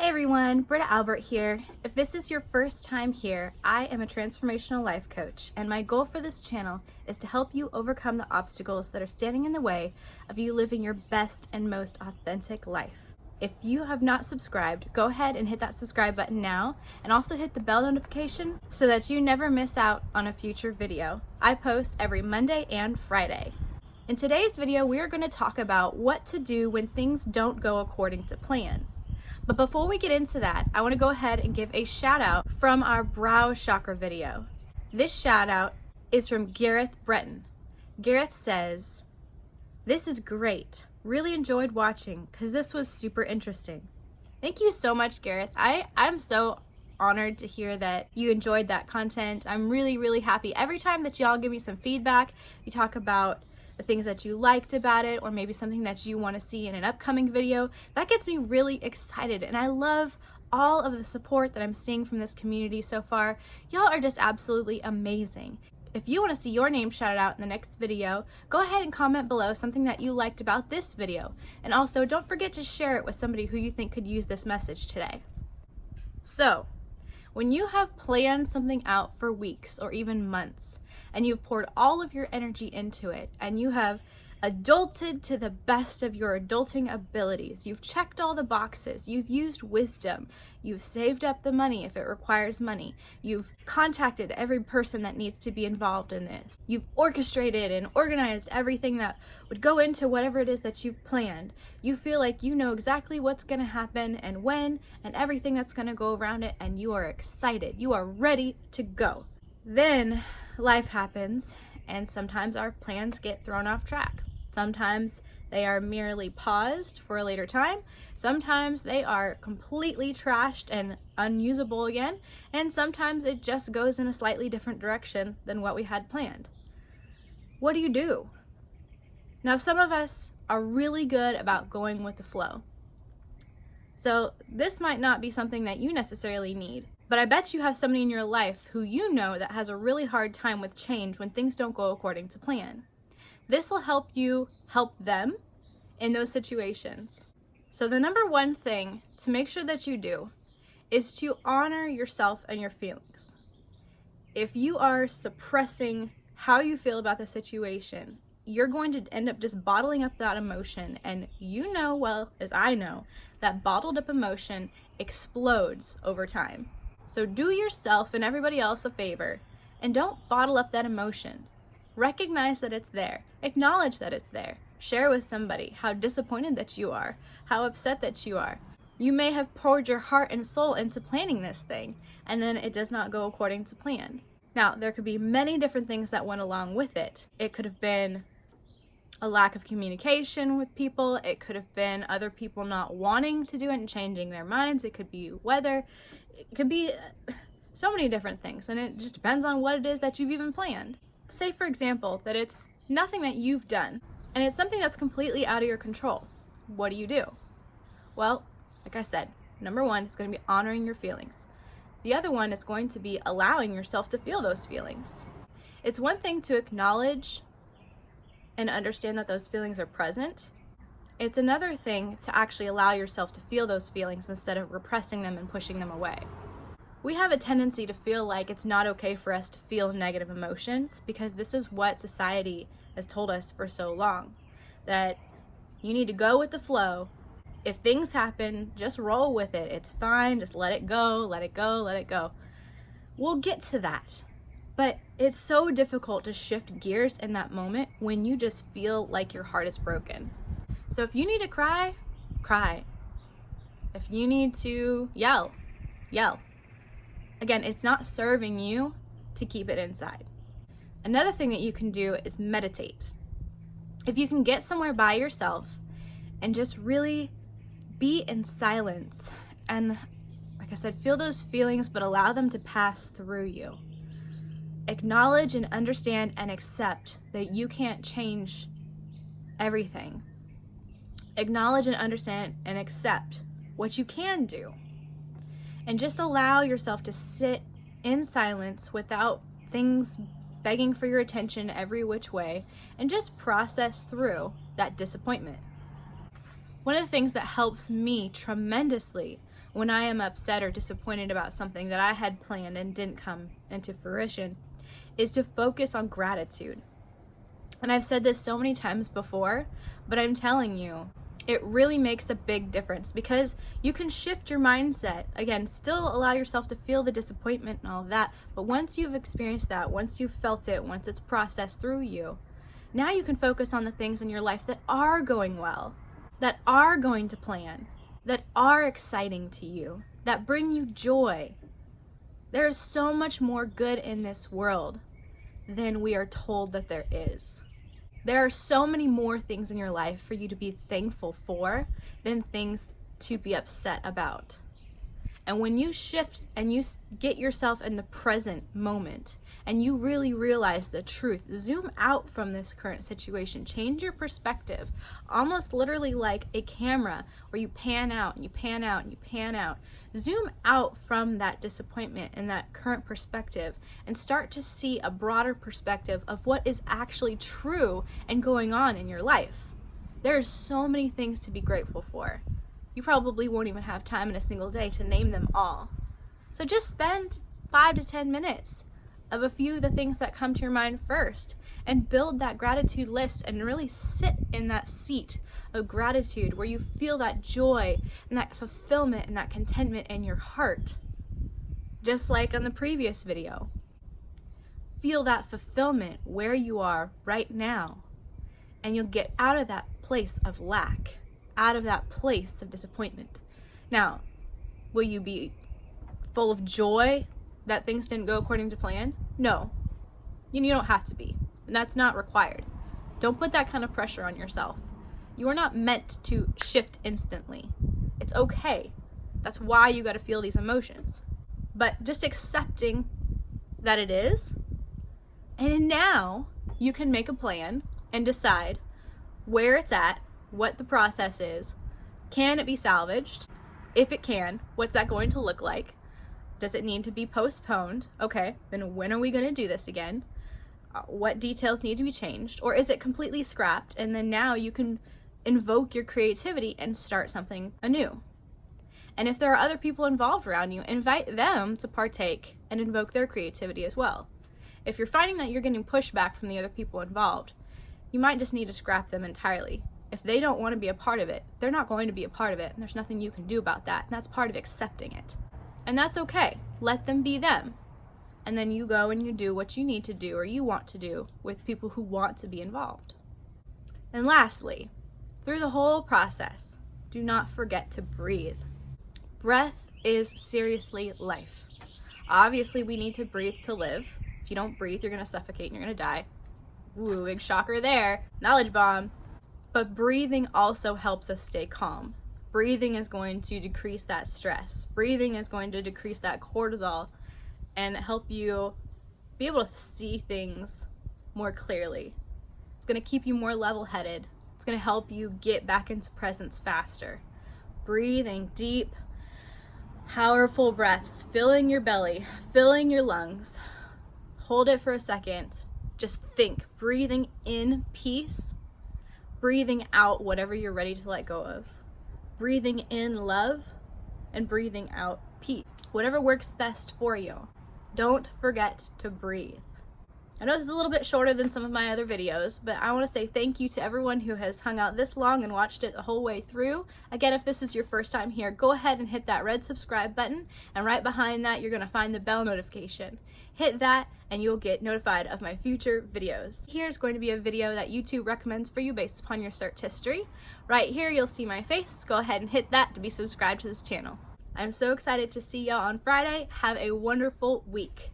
Hey everyone, Britta Albert here. If this is your first time here, I am a transformational life coach, and my goal for this channel is to help you overcome the obstacles that are standing in the way of you living your best and most authentic life. If you have not subscribed, go ahead and hit that subscribe button now, and also hit the bell notification so that you never miss out on a future video. I post every Monday and Friday. In today's video, we are going to talk about what to do when things don't go according to plan. But before we get into that, I want to go ahead and give a shout out from our brow chakra video. This shout out is from Gareth Breton. Gareth says, "This is great. Really enjoyed watching because this was super interesting." Thank you so much, Gareth. I'm so honored to hear that you enjoyed that content. I'm really happy. Every time that y'all give me some feedback, you talk about the things that you liked about it, or maybe something that you want to see in an upcoming video, that gets me really excited, and I love all of the support that I'm seeing from this community so far. Y'all are just absolutely amazing. If you want to see your name shouted out in the next video, go ahead and comment below something that you liked about this video, and also don't forget to share it with somebody who you think could use this message today. So, when you have planned something out for weeks or even months, and you've poured all of your energy into it, and you have adulted to the best of your adulting abilities, you've checked all the boxes, you've used wisdom, you've saved up the money if it requires money, you've contacted every person that needs to be involved in this, you've orchestrated and organized everything that would go into whatever it is that you've planned, you feel like you know exactly what's going to happen and when and everything that's going to go around it, and you are excited, you are ready to go. Then life happens, and sometimes our plans get thrown off track. Sometimes they are merely paused for a later time. Sometimes they are completely trashed and unusable again. And sometimes it just goes in a slightly different direction than what we had planned. What do? Now, some of us are really good about going with the flow. So this might not be something that you necessarily need, but I bet you have somebody in your life who you know that has a really hard time with change when things don't go according to plan. This will help you help them in those situations. So the number one thing to make sure that you do is to honor yourself and your feelings. If you are suppressing how you feel about the situation, you're going to end up just bottling up that emotion, and you know well as I know that bottled up emotion explodes over time. So do yourself and everybody else a favor and don't bottle up that emotion. Recognize that it's there. Acknowledge that it's there. Share with somebody how disappointed that you are, how upset that you are. You may have poured your heart and soul into planning this thing, and then it does not go according to plan. Now, there could be many different things that went along with it. It could have been a lack of communication with people. It could have been other people not wanting to do it and changing their minds. It could be weather. It could be so many different things, and it just depends on what it is that you've even planned. Say, for example, that it's nothing that you've done, and it's something that's completely out of your control. What do? Well, like I said, number one, it's going to be honoring your feelings. The other one is going to be allowing yourself to feel those feelings. It's one thing to acknowledge and understand that those feelings are present. It's another thing to actually allow yourself to feel those feelings instead of repressing them and pushing them away. We have a tendency to feel like it's not okay for us to feel negative emotions because this is what society has told us for so long, that you need to go with the flow. If things happen, just roll with it. It's fine. Just let it go, let it go, let it go. We'll get to that. But it's so difficult to shift gears in that moment when you just feel like your heart is broken. So if you need to cry, cry. If you need to yell, yell. Again, it's not serving you to keep it inside. Another thing that you can do is meditate. If you can get somewhere by yourself and just really be in silence and, like I said, feel those feelings but allow them to pass through you. Acknowledge and understand and accept that you can't change everything. Acknowledge and understand and accept what you can do. And just allow yourself to sit in silence without things begging for your attention every which way, and just process through that disappointment. One of the things that helps me tremendously when I am upset or disappointed about something that I had planned and didn't come into fruition, is to focus on gratitude. And I've said this so many times before, but I'm telling you, it really makes a big difference, because you can shift your mindset. Again, still allow yourself to feel the disappointment and all of that, but once you've experienced that, once you've felt it, once it's processed through you, now you can focus on the things in your life that are going well, that are going to plan, that are exciting to you, that bring you joy. There is so much more good in this world than we are told that there is. There are so many more things in your life for you to be thankful for than things to be upset about. And when you shift and you get yourself in the present moment and you really realize the truth, zoom out from this current situation, change your perspective, almost literally like a camera where you pan out and you pan out and you pan out. Zoom out from that disappointment and that current perspective and start to see a broader perspective of what is actually true and going on in your life. There are so many things to be grateful for. You probably won't even have time in a single day to name them all. So just spend 5 to 10 minutes of a few of the things that come to your mind first and build that gratitude list and really sit in that seat of gratitude where you feel that joy and that fulfillment and that contentment in your heart. Just like on the previous video. Feel that fulfillment where you are right now, and you'll get out of that place of lack, out of that place of disappointment. Now, will you be full of joy that things didn't go according to plan? No. You don't have to be. And that's not required. Don't put that kind of pressure on yourself. You are not meant to shift instantly. It's okay. That's why you got to feel these emotions. But just accepting that it is, and now you can make a plan and decide where it's at, what the process is, can it be salvaged? If it can, what's that going to look like? Does it need to be postponed? Okay, then when are we going to do this again? What details need to be changed? Or is it completely scrapped, and then now you can invoke your creativity and start something anew? And if there are other people involved around you, invite them to partake and invoke their creativity as well. If you're finding that you're getting pushback from the other people involved, you might just need to scrap them entirely. If they don't want to be a part of it, they're not going to be a part of it, and there's nothing you can do about that. And that's part of accepting it. And that's okay. Let them be them. And then you go and you do what you need to do or you want to do with people who want to be involved. And lastly, through the whole process, do not forget to breathe. Breath is seriously life. Obviously, we need to breathe to live. If you don't breathe, you're going to suffocate and you're going to die. Ooh, big shocker there. Knowledge bomb. But breathing also helps us stay calm. Breathing is going to decrease that stress. Breathing is going to decrease that cortisol and help you be able to see things more clearly. It's going to keep you more level-headed. It's going to help you get back into presence faster. Breathing deep, powerful breaths, filling your belly, filling your lungs. Hold it for a second. Just think. Breathing in peace. Breathing out whatever you're ready to let go of. Breathing in love and breathing out peace. Whatever works best for you. Don't forget to breathe. I know this is a little bit shorter than some of my other videos, but I want to say thank you to everyone who has hung out this long and watched it the whole way through. Again, if this is your first time here, go ahead and hit that red subscribe button, and right behind that you're going to find the bell notification. Hit that and you'll get notified of my future videos. Here's going to be a video that YouTube recommends for you based upon your search history. Right here you'll see my face. Go ahead and hit that to be subscribed to this channel. I'm so excited to see y'all on Friday. Have a wonderful week.